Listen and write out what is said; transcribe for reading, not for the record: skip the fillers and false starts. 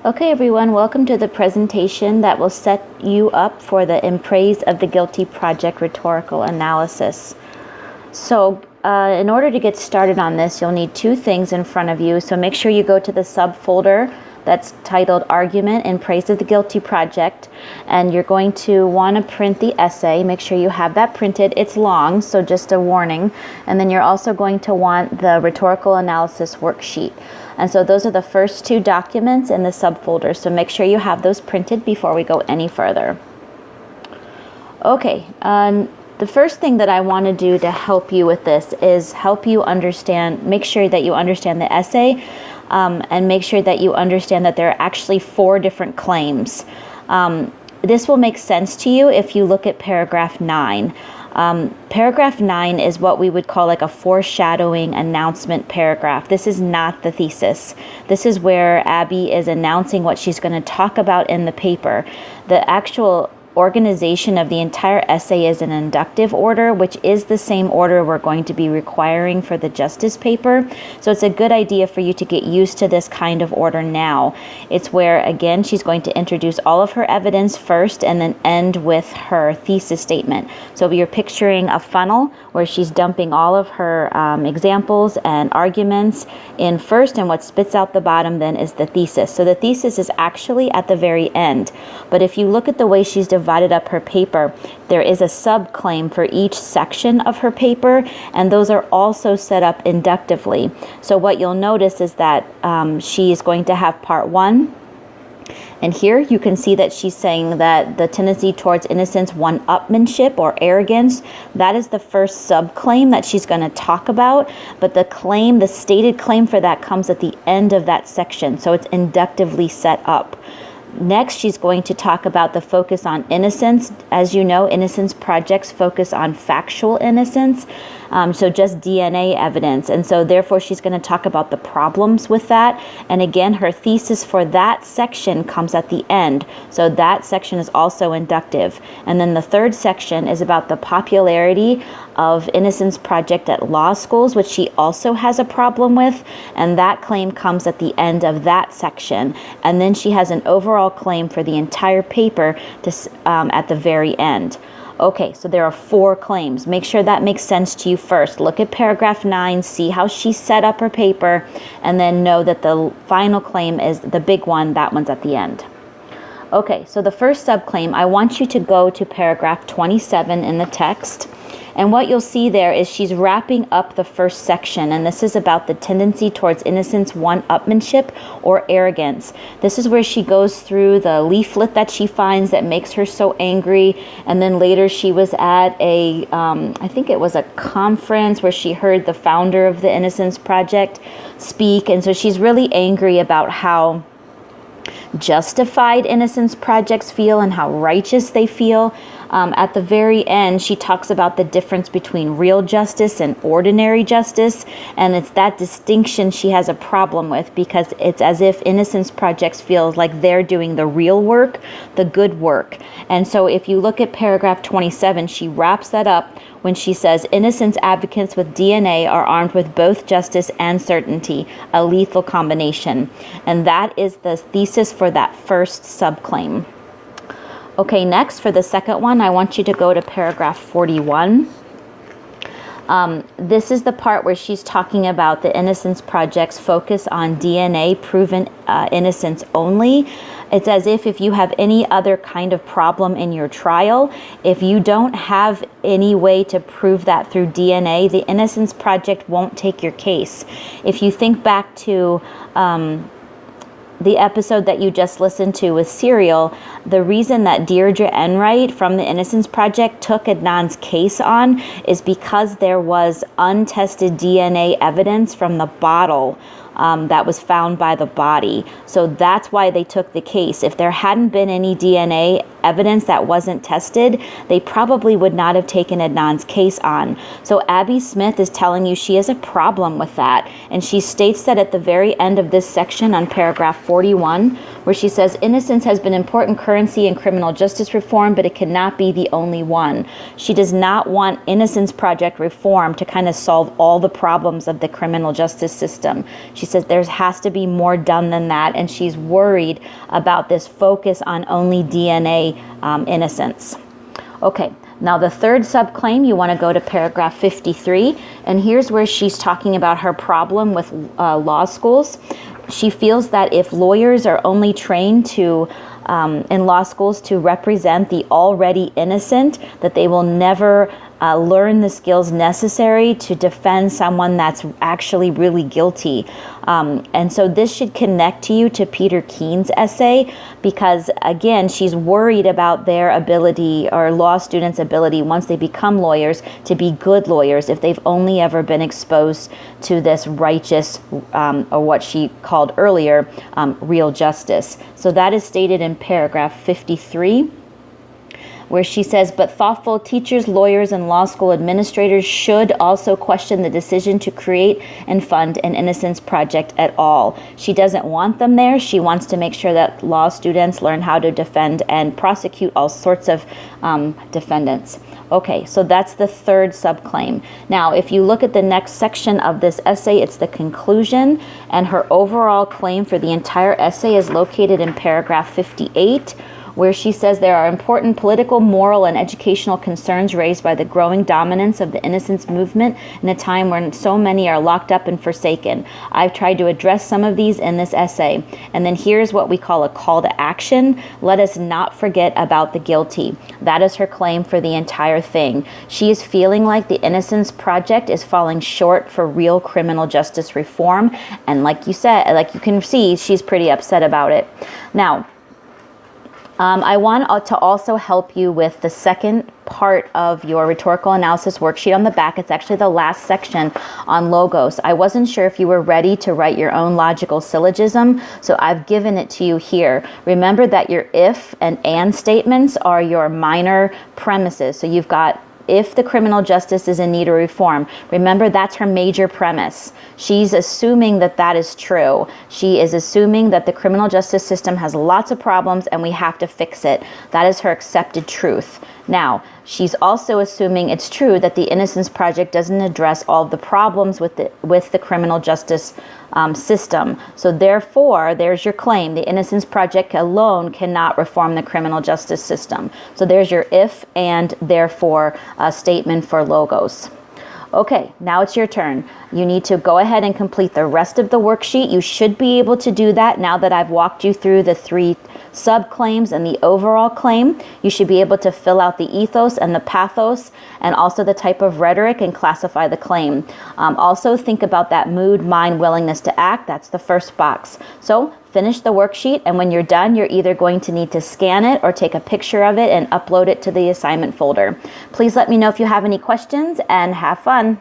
Okay, everyone, welcome to the presentation that will set you up for the In Praise of the Guilty Project Rhetorical Analysis. So in order to get started on this, you'll need two things in front of you. So make sure you go to the subfolder that's titled Argument in Praise of the Guilty Project, and you're going to want to print the essay. Make sure you have that printed. It's long, so just a warning. And then you're also going to want the Rhetorical Analysis worksheet. And so those are the first two documents in the subfolder. So make sure you have those printed before we go any further. Okay, the first thing that I want to do to help you with this is help you understand, make sure that you understand the essay, and make sure that you understand that there are actually 4 different claims. This will make sense to you if you look at paragraph 9. Paragraph 9 is what we would call like a foreshadowing announcement paragraph. This is not the thesis. This is where Abby is announcing what she's going to talk about in the paper. The actual organization of the entire essay is an inductive order, which is the same order we're going to be requiring for the justice paper. So it's a good idea for you to get used to this kind of order now. It's where, again, she's going to introduce all of her evidence first and then end with her thesis statement. So you're picturing a funnel where she's dumping all of her examples and arguments in first, and what spits out the bottom then is the thesis. So the thesis is actually at the very end. But if you look at the way she's divided up her paper, there is a subclaim for each section of her paper, and those are also set up inductively. So what you'll notice is that she is going to have part 1, and here you can see that she's saying that the tendency towards innocence, one-upmanship or arrogance, that is the first subclaim that she's going to talk about, but the stated claim for that comes at the end of that section, so it's inductively set up. Next, she's going to talk about the focus on innocence. As you know, innocence projects focus on factual innocence, so just DNA evidence. And so therefore, she's going to talk about the problems with that. And again, her thesis for that section comes at the end. So that section is also inductive. And then the third section is about the popularity of Innocence Project at law schools, which she also has a problem with, and that claim comes at the end of that section. And then she has an overall claim for the entire paper at the very end. Okay, so there are 4 claims. Make sure that makes sense to you first. Look at paragraph 9, see how she set up her paper, and then know that the final claim is the big one. That one's at the end. Okay, so the first subclaim, I want you to go to paragraph 27 in the text. And what you'll see there is she's wrapping up the first section, and this is about the tendency towards innocence, one-upmanship, or arrogance. This is where she goes through the leaflet that she finds that makes her so angry, and then later she was at I think it was a conference where she heard the founder of the Innocence Project speak, and so she's really angry about how justified innocence projects feel and how righteous they feel. At the very end, she talks about the difference between real justice and ordinary justice, and it's that distinction she has a problem with, because it's as if innocence projects feel like they're doing the real work, the good work. And so if you look at paragraph 27, she wraps that up when she says, innocence advocates with DNA are armed with both justice and certainty, a lethal combination. And that is the thesis for that first subclaim. Okay, next, for the second one, I want you to go to paragraph 41. This is the part where she's talking about the Innocence Project's focus on DNA proven innocence only. It's as if you have any other kind of problem in your trial, if you don't have any way to prove that through DNA, the Innocence Project won't take your case. If you think back to the episode that you just listened to with Serial, the reason that Deirdre Enright from the Innocence Project took Adnan's case on is because there was untested DNA evidence from the bottle that was found by the body. So that's why they took the case. If there hadn't been any DNA evidence that wasn't tested, they probably would not have taken Adnan's case on. So Abby Smith is telling you she has a problem with that. And she states that at the very end of this section on paragraph 41, where she says, innocence has been important currency in criminal justice reform, but it cannot be the only one. She does not want Innocence Project reform to kind of solve all the problems of the criminal justice system. She says there has to be more done than that, and she's worried about this focus on only DNA innocence. Okay. Now, the third subclaim, you want to go to paragraph 53, and here's where she's talking about her problem with law schools. She feels that if lawyers are only trained to in law schools to represent the already innocent, that they will never learn the skills necessary to defend someone that's actually really guilty. And so this should connect to you to Peter Keen's essay, because again, she's worried about their ability, or law students' ability, once they become lawyers, to be good lawyers if they've only ever been exposed to this righteous, or what she called earlier, real justice. So that is stated in paragraph 53. Where she says, but thoughtful teachers, lawyers, and law school administrators should also question the decision to create and fund an Innocence Project at all. She doesn't want them there. She wants to make sure that law students learn how to defend and prosecute all sorts of defendants. Okay, so that's the third subclaim. Now, if you look at the next section of this essay, it's the conclusion, and her overall claim for the entire essay is located in paragraph 58, where she says there are important political, moral, and educational concerns raised by the growing dominance of the innocence movement in a time when so many are locked up and forsaken. I've tried to address some of these in this essay. And then here's what we call a call to action. Let us not forget about the guilty. That is her claim for the entire thing. She is feeling like the Innocence Project is falling short for real criminal justice reform. And like you said, like you can see, she's pretty upset about it. Now, I want to also help you with the second part of your rhetorical analysis worksheet on the back. It's actually the last section on logos. I wasn't sure if you were ready to write your own logical syllogism, so I've given it to you here. Remember that your if and statements are your minor premises. So you've got, if the criminal justice is in need of reform, remember that's her major premise. She's assuming that that is true. She is assuming that the criminal justice system has lots of problems and we have to fix it. That is her accepted truth. Now, she's also assuming it's true that the Innocence Project doesn't address all of the problems with the criminal justice system. So therefore, there's your claim. The Innocence Project alone cannot reform the criminal justice system. So there's your if and therefore statement for logos. Okay, now it's your turn. You need to go ahead and complete the rest of the worksheet. You should be able to do that now that I've walked you through the three subclaims and the overall claim. You should be able to fill out the ethos and the pathos, and also the type of rhetoric, and classify the claim. Also think about that mood, mind, willingness to act. That's the first box. So finish the worksheet, and when you're done, you're either going to need to scan it or take a picture of it and upload it to the assignment folder. Please let me know if you have any questions, and have fun.